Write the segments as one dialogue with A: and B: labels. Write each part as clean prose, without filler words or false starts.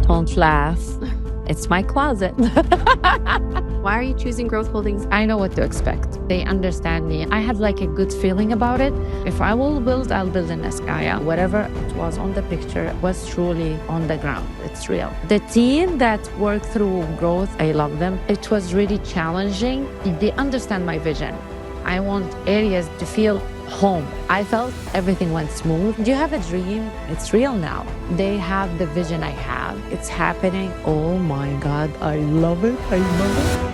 A: Don't laugh. It's my closet.
B: Why are you choosing Growth Holdings?
A: I know what to expect. They understand me. I had like a good feeling about it. If I will build, I'll build in Eskaya. Whatever it was on the picture was truly on the ground. It's real. The team that worked through Growth, I love them. It was really challenging. They understand my vision. I want areas to feel home. I felt everything went smooth. Do you have a dream? It's real now. They have the vision I have. It's happening. Oh my God, I love it. I love it.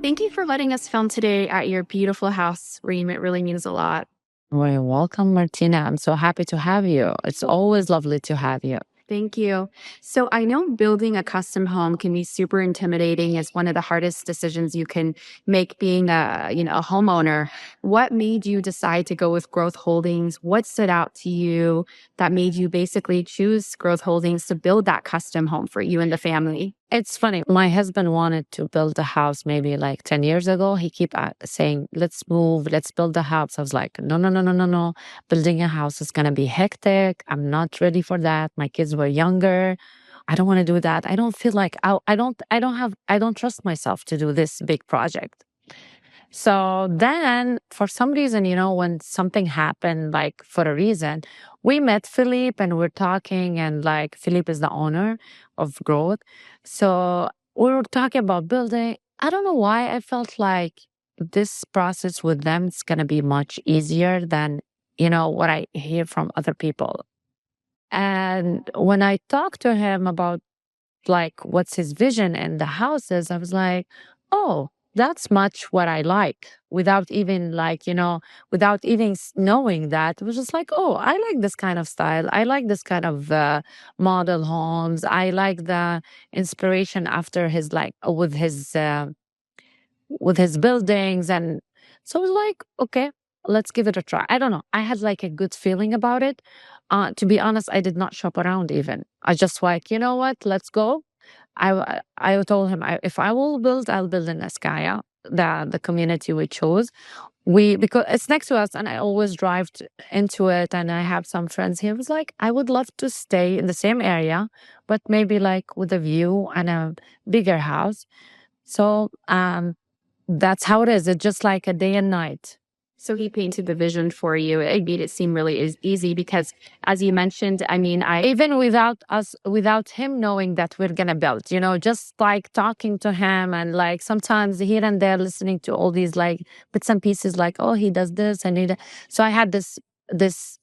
B: Thank you for letting us film today at your beautiful house, Reem. It really means a lot.
A: Well, welcome, Martina. I'm so happy to have you. It's always lovely to have you.
B: Thank you. So I know building a custom home can be super intimidating. It's one of the hardest decisions you can make being a homeowner. What made you decide to go with Growth Holdings? What stood out to you that made you basically choose Growth Holdings to build that custom home for you and the family?
A: It's funny. My husband wanted to build a house maybe like 10 years ago. He kept saying, let's move, let's build a house. I was like, no, no, no, no, no, no. Building a house is going to be hectic. I'm not ready for that. My kids were younger. I don't want to do that. I don't feel like I don't trust myself to do this big project. So then for some reason, when something happened, like for a reason, we met Philippe and we're talking, and like Philippe is the owner of Growth. So we were talking about building. I don't know why I felt like this process with them is going to be much easier than, what I hear from other people. And when I talked to him about like what's his vision in the houses, I was like, oh, that's much what I like without even without even knowing that. It was just like, oh, I like this kind of style. I like this kind of model homes. I like the inspiration after his with his buildings. And so I was like, okay, let's give it a try. I don't know. I had like a good feeling about it. To be honest, I did not shop around even. I just like, you know what, let's go. I told him, if I will build, I'll build in Eskaya, the community we chose. Because it's next to us and I always drive into it, and I have some friends here. I was like, I would love to stay in the same area, but maybe like with a view and a bigger house. So that's how it is. It's just like a day and night.
B: So he painted the vision for you. It made it seem really easy because, as you mentioned,
A: Even without him knowing that we're gonna build, just like talking to him and like sometimes here and there listening to all these like bits and pieces, like, oh, he does this and so I had this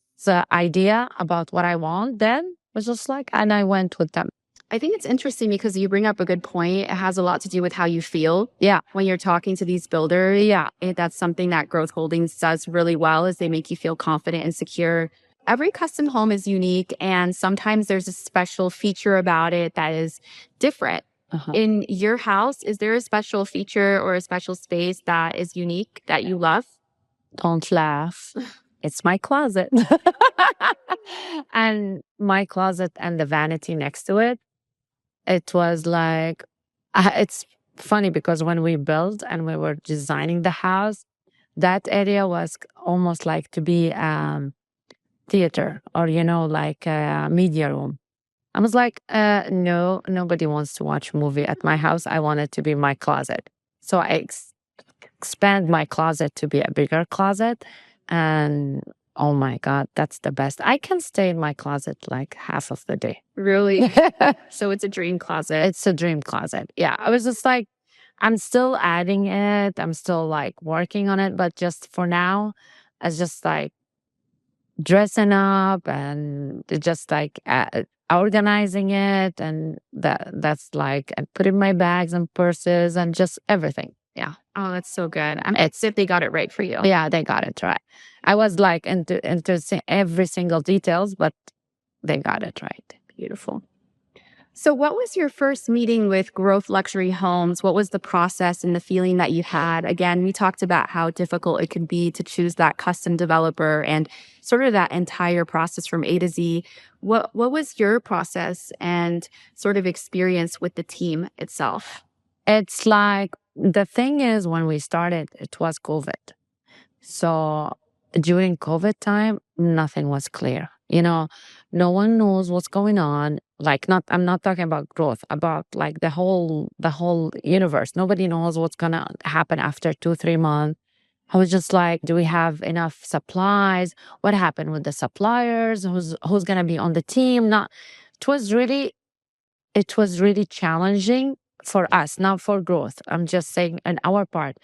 A: idea about what I want. Then was just like, and I went with them.
B: I think it's interesting because you bring up a good point. It has a lot to do with how you feel.
A: Yeah.
B: When you're talking to these builders.
A: Yeah.
B: That's something that Growth Holdings does really well, is they make you feel confident and secure. Every custom home is unique, and sometimes there's a special feature about it that is different. In your house, is there a special feature or a special space that is unique that you love?
A: Don't laugh. It's my closet. And my closet and the vanity next to it. It was like, it's funny because when we built and we were designing the house, that area was almost like to be theater or, like a media room. I was like, no, nobody wants to watch movie at my house. I want it to be my closet. So I expand my closet to be a bigger closet. And oh my God, that's the best. I can stay in my closet like half of the day.
B: Really? So it's a dream closet.
A: It's a dream closet. Yeah. I was just like, I'm still adding it. I'm still like working on it. But just for now, it's just like dressing up and just like organizing it. And that's like, and putting my bags and purses and just everything. Yeah.
B: Oh, that's so good. It's if they got it right for you.
A: Yeah, they got it right. I was like into every single details, but they got it right.
B: Beautiful. So, what was your first meeting with Growth Luxury Homes? What was the process and the feeling that you had? Again, we talked about how difficult it can be to choose that custom developer and sort of that entire process from A to Z. What was your process and sort of experience with the team itself?
A: It's like the thing is, when we started, it was COVID. So during COVID time, nothing was clear. No one knows what's going on. Like, I'm not talking about growth, about like the whole universe. Nobody knows what's gonna happen after 2, 3 months. I was just like, do we have enough supplies? What happened with the suppliers? Who's gonna be on the team? Not. It was really it was really challenging for us, not for growth. I'm just saying on our part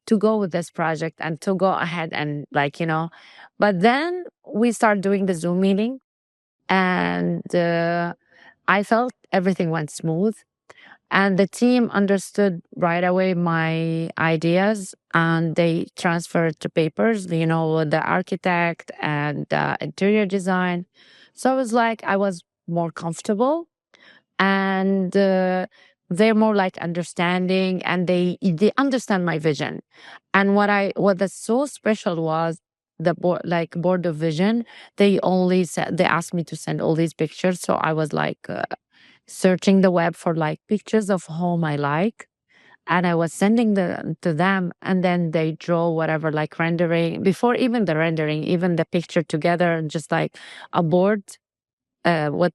A: to go with this project and to go ahead and but then we start doing the Zoom meeting, and I felt everything went smooth, and the team understood right away my ideas, and they transferred to papers, the architect and interior design. So I was like, I was more comfortable, and they're more like understanding, and they understand my vision. And what is so special was the board of vision. They asked me to send all these pictures, so I was like searching the web for like pictures of home I like, and I was sending to them, and then they draw whatever, like rendering, before even the rendering, even the picture together, just like a board, what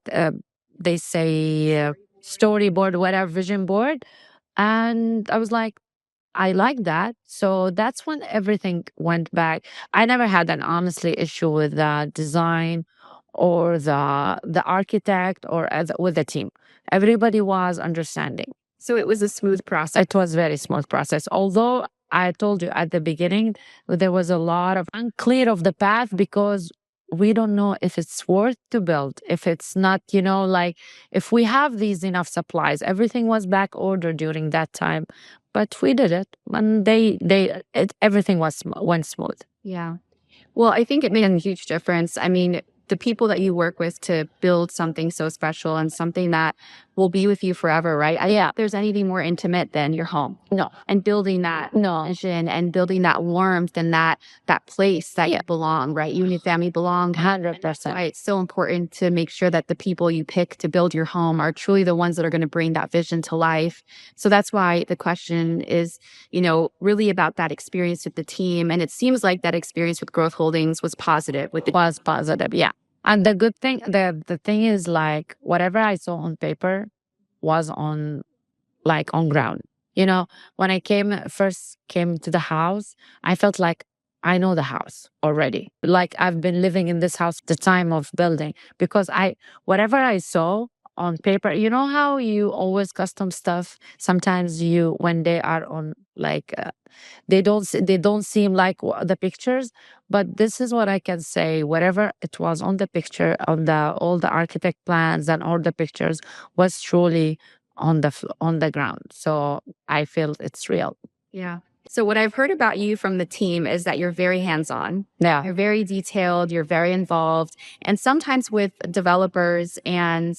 A: they say, storyboard, whatever, vision board. And I was like, I like that. So that's when everything went back. I never had an honestly issue with the design or the architect or with the team. Everybody was understanding.
B: So, it was a smooth process.
A: It was very smooth process. Although I told you at the beginning, there was a lot of unclear of the path, because we don't know if it's worth to build, if it's not, like if we have these enough supplies. Everything was back ordered during that time, but we did it, and everything went smooth.
B: Yeah. Well, I think it made a huge difference. I mean, the people that you work with to build something so special and something that will be with you forever, right?
A: Yeah.
B: There's anything more intimate than your home.
A: No.
B: And building that vision and building that warmth and that place that you belong, right? You and your family belong.
A: 100%.
B: Why it's so important to make sure that the people you pick to build your home are truly the ones that are going to bring that vision to life. So that's why the question is, really about that experience with the team. And it seems like that experience with Growth Holdings was positive.
A: Was positive, yeah. And the good thing, the thing is, like, whatever I saw on paper was on ground. When I first came to the house, I felt like I know the house already. Like, I've been living in this house the time of building, because whatever I saw on paper, how you always custom stuff. Sometimes when they are on like, they don't seem like the pictures, but this is what I can say. Whatever it was on the picture, on all the architect plans and all the pictures, was truly on the ground. So I feel it's real.
B: Yeah. So what I've heard about you from the team is that you're very hands-on.
A: Yeah.
B: You're very detailed, you're very involved. And sometimes with developers and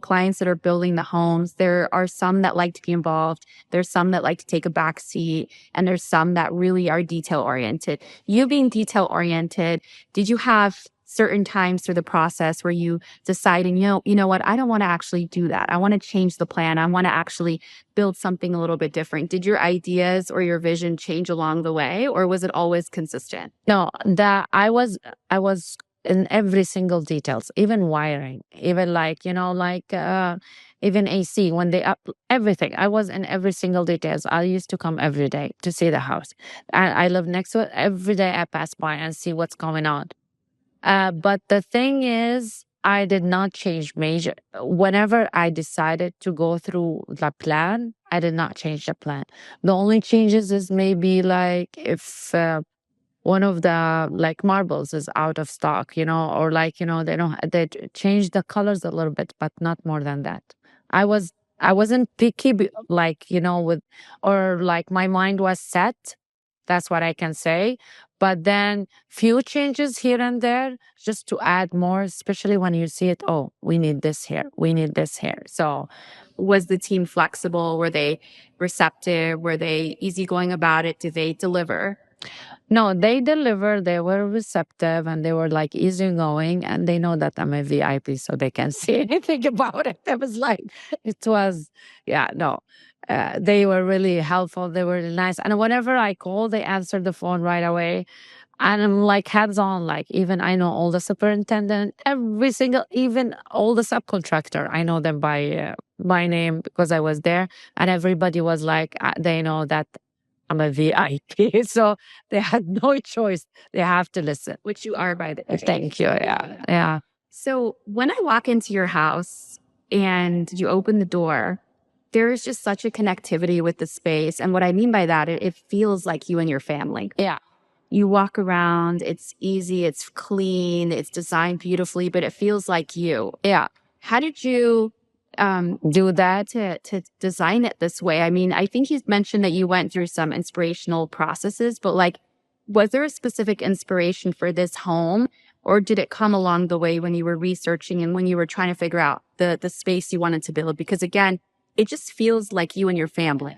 B: clients that are building the homes, there are some that like to be involved. There's some that like to take a back seat, and there's some that really are detail oriented. You being detail oriented, did you have certain times through the process where you deciding, you know what, I don't want to actually do that. I want to change the plan. I want to actually build something a little bit different. Did your ideas or your vision change along the way, or was it always consistent?
A: No, I was in every single details, even wiring, even like, even AC when they up everything. I was in every single details. I used to come every day to see the house. And I live next to it. Every day I pass by and see what's going on. But the thing is, I did not change major. Whenever I decided to go through the plan, I did not change the plan. The only changes is maybe like if one of the like marbles is out of stock, or like, they change the colors a little bit, but not more than that. I was I wasn't picky, like, with, or like my mind was set. That's what I can say. But then few changes here and there just to add more, especially when you see it, oh, we need this here, we need this here. So
B: Was the team flexible? Were they receptive? Were they easygoing about it? Did they deliver?
A: no, they delivered, they were receptive, and they were like easygoing, and they know that I'm a VIP, so they can't say anything about it. It was like, it was, yeah, no. They were really helpful. They were really nice. And whenever I call, they answered the phone right away. And I'm like hands on, like even I know all the superintendent, every single, even all the subcontractor. I know them by name because I was there, and everybody was like, they know that I'm a VIP, so they had no choice. They have to listen.
B: Which you are, by the way.
A: Thank you. Yeah, yeah.
B: So when I walk into your house and you open the door, there is just such a connectivity with the space. And what I mean by that, it feels like you and your family.
A: Yeah.
B: You walk around, it's easy, it's clean, it's designed beautifully, but it feels like you.
A: Yeah.
B: How did you
A: Do that.
B: to design it this way? I mean, I think you mentioned that you went through some inspirational processes, but like, was there a specific inspiration for this home? Or did it come along the way when you were researching and when you were trying to figure out the space you wanted to build? Because again, it just feels like you and your family.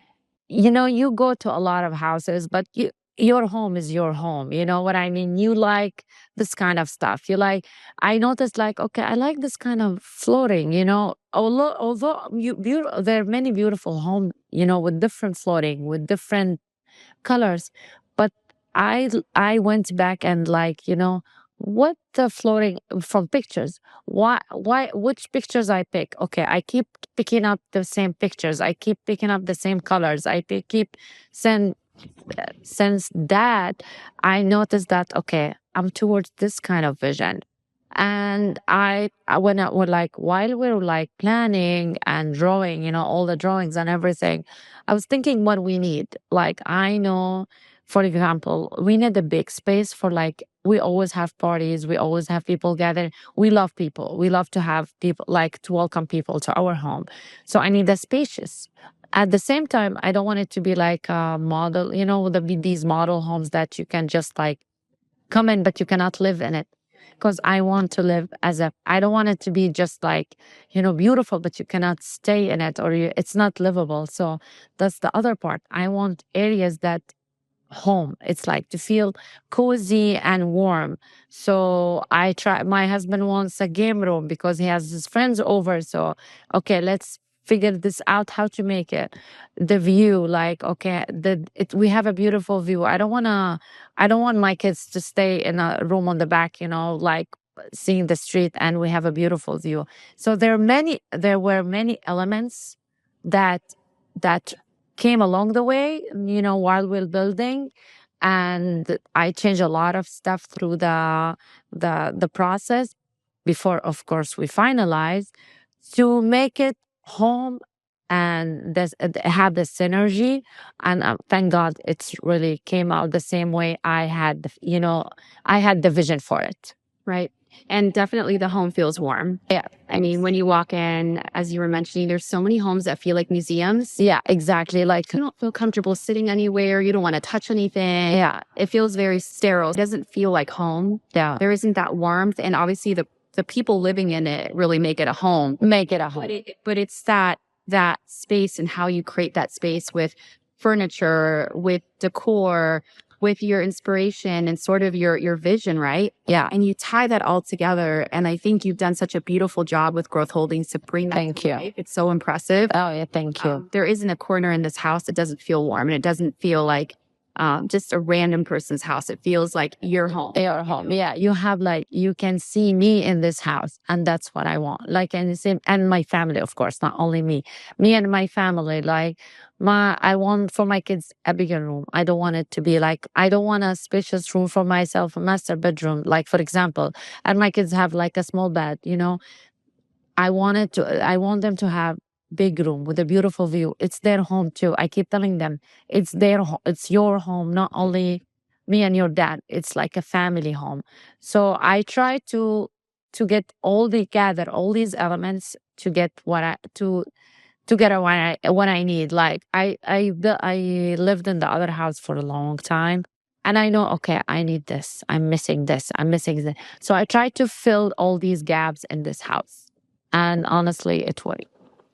A: You go to a lot of houses, but your home is your home. You know what I mean? You like this kind of stuff. I noticed like, okay, I like this kind of flooring, although there are many beautiful homes, with different flooring, with different colors. But I went back and like, what the flooring from pictures. Which pictures I pick? Okay, I keep picking up the same pictures. I keep picking up the same colors. Keep send since that I noticed that okay, I'm towards this kind of vision. And when I were like, while we were like planning and drawing, all the drawings and everything, I was thinking what we need. Like, I know, for example, we need a big space for like, we always have parties, we always have people gather. We love people. We love to have people, like to welcome people to our home. So I need a spacious. At the same time, I don't want it to be like a model, these model homes that you can just like come in, but you cannot live in it. Because I want to live I don't want it to be just like, beautiful, but you cannot stay in it, or it's not livable. So that's the other part. I want areas that home. It's like to feel cozy and warm. So my husband wants a game room because he has his friends over. So, okay, let's figure this out how to make it. The view, like, okay, we have a beautiful view. I don't want my kids to stay in a room on the back, like seeing the street, and we have a beautiful view. So there were many elements that that came along the way, while we're building. And I changed a lot of stuff through the process before, of course, we finalize to make it home and have the synergy. And thank God it's really came out the same way I had, I had the vision for it.
B: Right. And definitely the home feels warm.
A: Yeah.
B: I mean, when you walk in, as you were mentioning, there's so many homes that feel like museums.
A: Yeah, exactly. Like,
B: You don't feel comfortable sitting anywhere. You don't want to touch anything.
A: yeah,
B: It feels very sterile. It doesn't feel like home.
A: yeah.
B: There isn't that warmth. And obviously the people living in it really make it a home.
A: Make it a home.
B: But it's that space and how you create that space with furniture, with decor, with your inspiration and sort of your vision, right?
A: Yeah.
B: And you tie that all together. And I think you've done such a beautiful job with Growth Holdings to bring that
A: Thank you.
B: life. It's so impressive.
A: Oh, yeah, thank you.
B: There isn't a corner in this house that doesn't feel warm, and it doesn't feel like just a random person's house. It feels like your home.
A: Your home. Yeah. You have like, you can see me in this house. And that's what I want. Like, and same, and my family, of course, not only me and my family. Like, I want for my kids a bigger room. I don't want it to be like, I don't want a spacious room for myself, a master bedroom, like, for example, and my kids have like a small bed, I want them to have big room with a beautiful view. It's their home too. I keep telling them it's it's your home, not only me and your dad. It's like a family home. So I try to get gather all these elements to get to get what I need. Like I lived in the other house for a long time. And I know, okay, I need this. I'm missing this. I'm missing this. So I try to fill all these gaps in this house. And honestly, it worked.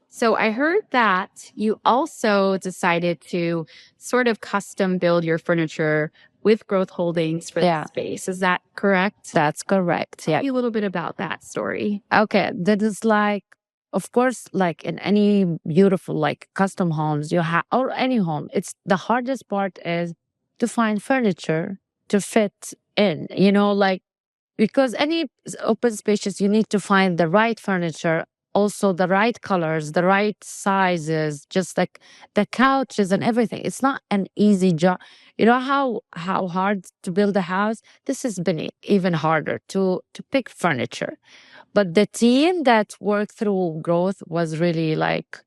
B: So I heard that you also decided to sort of custom build your furniture with Growth Holdings for the space. Is that correct?
A: That's correct.
B: Tell
A: Yeah.
B: me a little bit about that story.
A: Okay. That is like, of course, like in any beautiful, like custom homes you have, or any home, it's the hardest part is to find furniture to fit in, like, because any open spaces, you need to find the right furniture, also the right colors, the right sizes, just like the couches and everything. It's not an easy job. You know how hard to build a house. This has been even harder to pick furniture. But the team that worked through growth was really like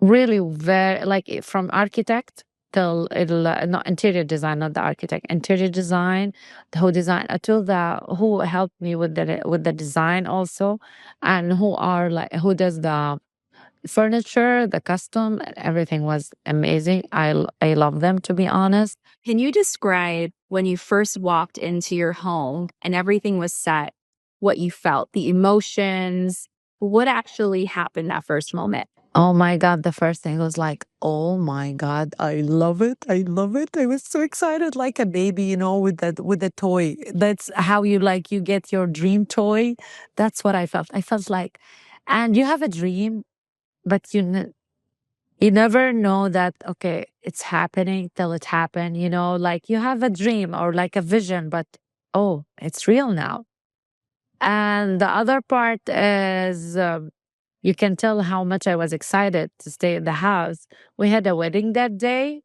A: really very like from architect till not interior design, not the architect, interior design, the whole design until the who helped me with the design also, and who does the furniture, the custom, and everything was amazing. I love them, to be honest.
B: Can you describe when you first walked into your home and everything was set, what you felt, the emotions, what actually happened that first moment?
A: Oh my God. The first thing was like, oh my God, I love it. I love it. I was so excited, like a baby, with the toy. That's how you get your dream toy. That's what I felt. I felt like, and you have a dream, but you never know that, okay, it's happening till it happened, like you have a dream or like a vision, but oh, it's real now. And the other part is, you can tell how much I was excited to stay in the house. We had a wedding that day.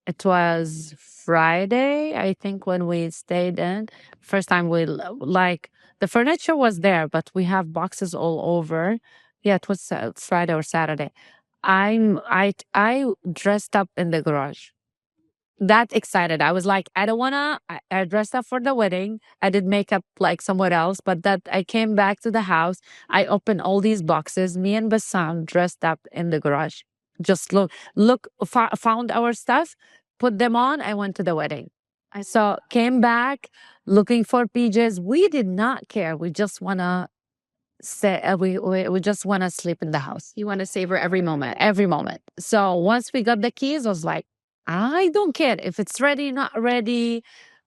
A: It was Friday, I think, when we stayed in. First time like the furniture was there, but we have boxes all over. Yeah, it was Friday or Saturday. I dressed up in the garage, that excited. I was like, I don't wanna. I dressed up for the wedding. I did makeup like somewhere else, but that I came back to the house. I opened all these boxes. Me and Bassam dressed up in the garage. Just found our stuff, put them on. I went to the wedding. I saw, came back looking for PJs. We did not care. We just wanna say we just wanna sleep in the house.
B: You want to savor every moment.
A: Every moment. So once we got the keys, I was like, I don't care if it's ready, not ready.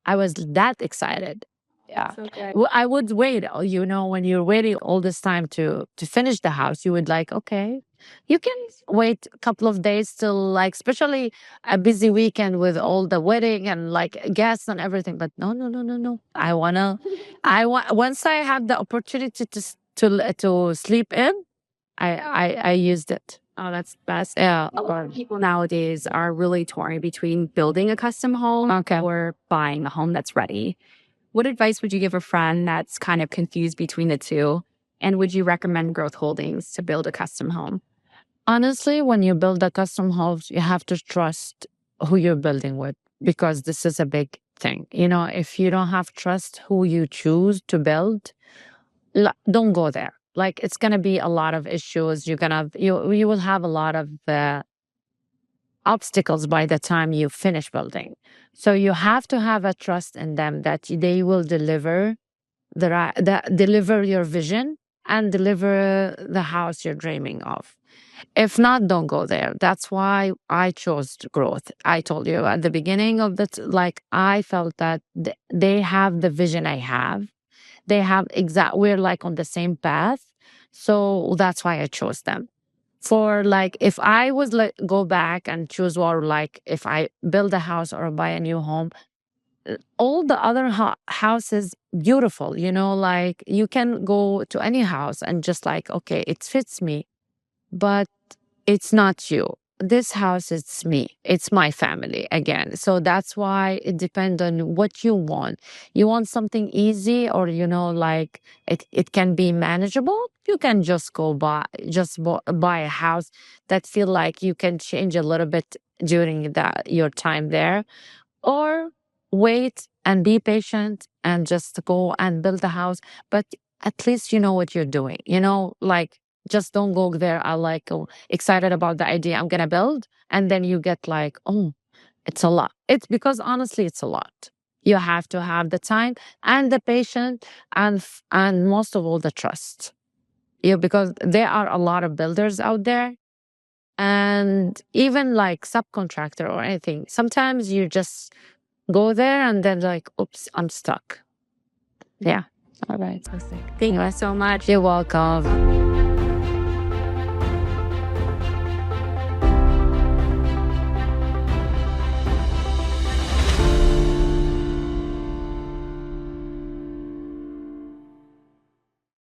A: I was that excited. Yeah.
B: So good.
A: I would wait, when you're waiting all this time to finish the house, you would like, okay, you can wait a couple of days till like, especially a busy weekend with all the wedding and like guests and everything. But no, no, no, no, no. Once I had the opportunity to sleep in, I used it.
B: Oh, that's best.
A: Yeah.
B: A lot of people nowadays are really torn between building a custom home or buying a home that's ready. What advice would you give a friend that's kind of confused between the two? And would you recommend Growth Holdings to build a custom home?
A: Honestly, when you build a custom house, you have to trust who you're building with, because this is a big thing. If you don't have trust who you choose to build, don't go there. Like, it's gonna be a lot of issues. You will have a lot of obstacles by the time you finish building. So you have to have a trust in them that they will deliver deliver your vision and deliver the house you're dreaming of. If not, don't go there. That's why I chose growth. I told you at the beginning of like, I felt that they have the vision I have. We're like on the same path. So that's why I chose them. For like, if I was like go back and choose, or like if I build a house or buy a new home, all the other houses beautiful, like you can go to any house and just like, okay, it fits me, but it's not you. This house, it's me. It's my family again. So that's why it depends on what you want. You want something easy, or, like it can be manageable. You can just go buy a house that feel like you can change a little bit during your time there, or wait and be patient and just go and build a house. But at least you know what you're doing, like just don't go there. I like excited about the idea I'm gonna build, and then you get like, oh, it's a lot. It's because honestly, it's a lot. You have to have the time and the patience, and most of all the trust. Because there are a lot of builders out there, and even like subcontractor or anything. Sometimes you just go there and then like, oops, I'm stuck. Yeah. All right.
B: Perfect. Thank you so much.
A: You're welcome.